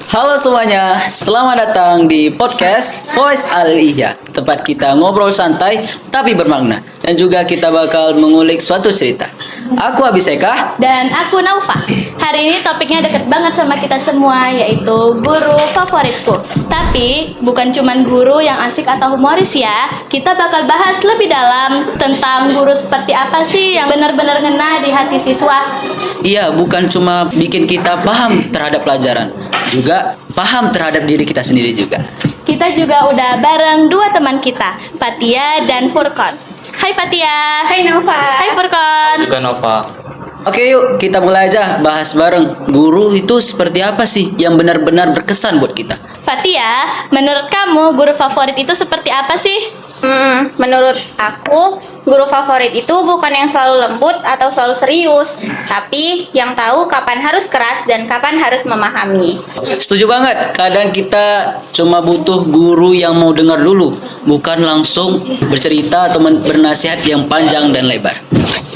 Halo semuanya, selamat datang di podcast Voice Al-Ihya. Tempat kita ngobrol santai tapi bermakna. Dan juga kita bakal mengulik suatu cerita. Aku Abiseka. Dan aku Naufa. Hari ini topiknya deket banget sama kita semua, yaitu guru favoritku. Tapi bukan cuman guru yang asik atau humoris ya. Kita bakal bahas lebih dalam tentang guru seperti apa sih yang benar-benar ngena di hati siswa. Iya, bukan cuma bikin kita paham terhadap pelajaran, juga paham terhadap diri kita sendiri juga. Kita juga udah bareng dua teman kita, Fatia dan Furkon. Hai Fatia. Hai Nova. Hai Furkon. Juga Nova. Oke yuk, kita mulai aja bahas bareng. Guru itu seperti apa sih yang benar-benar berkesan buat kita? Fatia, menurut kamu guru favorit itu seperti apa sih? Menurut aku, guru favorit itu bukan yang selalu lembut atau selalu serius, tapi yang tahu kapan harus keras dan kapan harus memahami. Setuju banget. Kadang kita cuma butuh guru yang mau dengar dulu, bukan langsung bercerita atau bernasihat yang panjang dan lebar.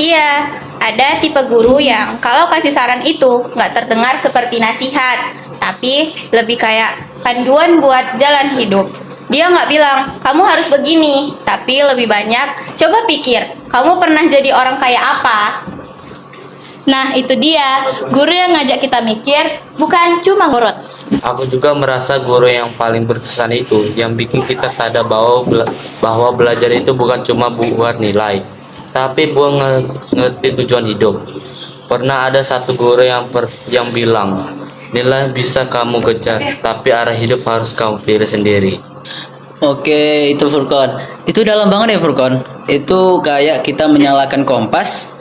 Iya, ada tipe guru yang kalau kasih saran itu nggak terdengar seperti nasihat, tapi lebih kayak panduan buat jalan hidup. Dia nggak bilang, kamu harus begini, tapi lebih banyak, coba pikir, kamu pernah jadi orang kayak apa? Nah, itu dia, guru yang ngajak kita mikir, bukan cuma ngurut. Aku juga merasa guru yang paling berkesan itu yang bikin kita sadar bahwa belajar itu bukan cuma buat nilai, tapi buat ngerti tujuan hidup. Pernah ada satu guru yang bilang, nilai bisa kamu kejar, tapi arah hidup harus kamu pilih sendiri. Oke, itu Furkon. Itu dalam banget ya Furkon. Itu kayak kita menyalakan kompas,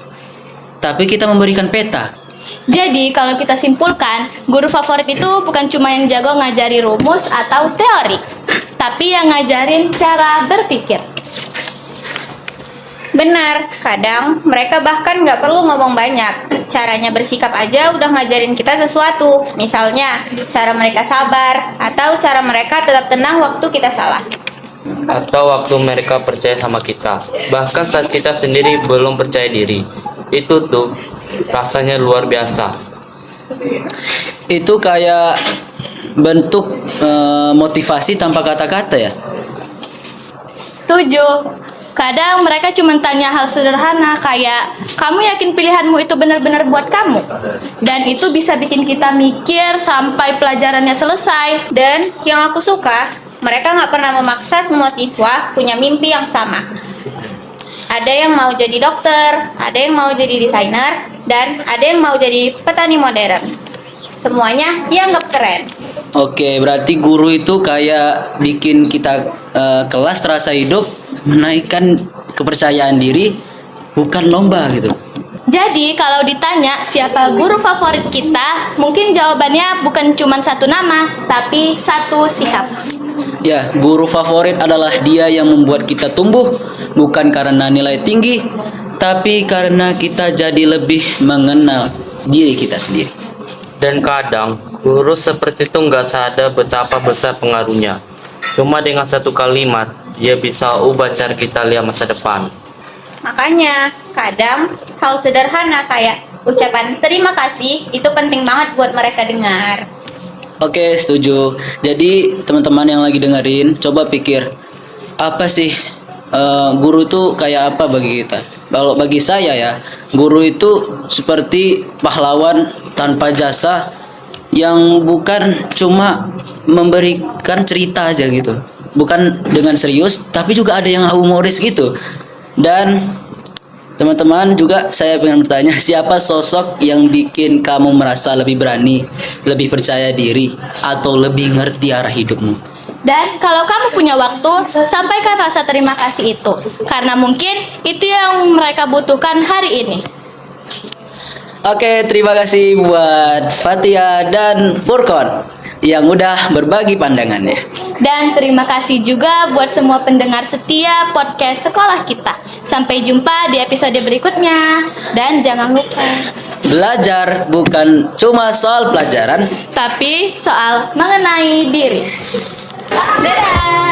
tapi kita memberikan peta. Jadi, kalau kita simpulkan, guru favorit itu bukan cuma yang jago ngajari rumus atau teori, tapi yang ngajarin cara berpikir. Benar, kadang mereka bahkan nggak perlu ngomong banyak. Caranya bersikap aja udah ngajarin kita sesuatu. Misalnya, cara mereka sabar, atau cara mereka tetap tenang waktu kita salah. Atau waktu mereka percaya sama kita, bahkan saat kita sendiri belum percaya diri. Itu tuh rasanya luar biasa. Itu kayak bentuk motivasi tanpa kata-kata ya. Setuju. Kadang mereka cuma tanya hal sederhana kayak, kamu yakin pilihanmu itu benar-benar buat kamu? Dan itu bisa bikin kita mikir sampai pelajarannya selesai. Dan yang aku suka, mereka nggak pernah memaksa semua siswa punya mimpi yang sama. Ada yang mau jadi dokter, ada yang mau jadi desainer, dan ada yang mau jadi petani modern. Semuanya dianggap keren. Oke, berarti guru itu kayak bikin kita kelas terasa hidup, menaikkan kepercayaan diri, bukan lomba gitu. Jadi kalau ditanya siapa guru favorit kita, mungkin jawabannya bukan cuma satu nama, tapi satu sikap. Ya, guru favorit adalah dia yang membuat kita tumbuh, bukan karena nilai tinggi, tapi karena kita jadi lebih mengenal diri kita sendiri. Dan kadang guru seperti itu nggak sadar betapa besar pengaruhnya. Cuma dengan satu kalimat, dia bisa ubah cara kita lihat masa depan. Makanya, kadang hal sederhana kayak ucapan terima kasih itu penting banget buat mereka dengar. Oke, setuju. Jadi teman-teman yang lagi dengerin, coba pikir apa sih guru itu kayak apa bagi kita? Kalau bagi saya ya, guru itu seperti pahlawan tanpa jasa yang bukan cuma memberikan cerita aja gitu. Bukan dengan serius, tapi juga ada yang humoris gitu. Dan teman-teman juga saya pengen bertanya, siapa sosok yang bikin kamu merasa lebih berani, lebih percaya diri, atau lebih ngerti arah hidupmu? Dan kalau kamu punya waktu, sampaikan rasa terima kasih itu. Karena mungkin itu yang mereka butuhkan hari ini. Oke, terima kasih buat Fatia dan Furkon yang udah berbagi pandangannya. Dan terima kasih juga buat semua pendengar setia podcast sekolah kita. Sampai jumpa di episode berikutnya. Dan jangan lupa, Belajar bukan cuma soal pelajaran, tapi soal mengenai diri. Dadah!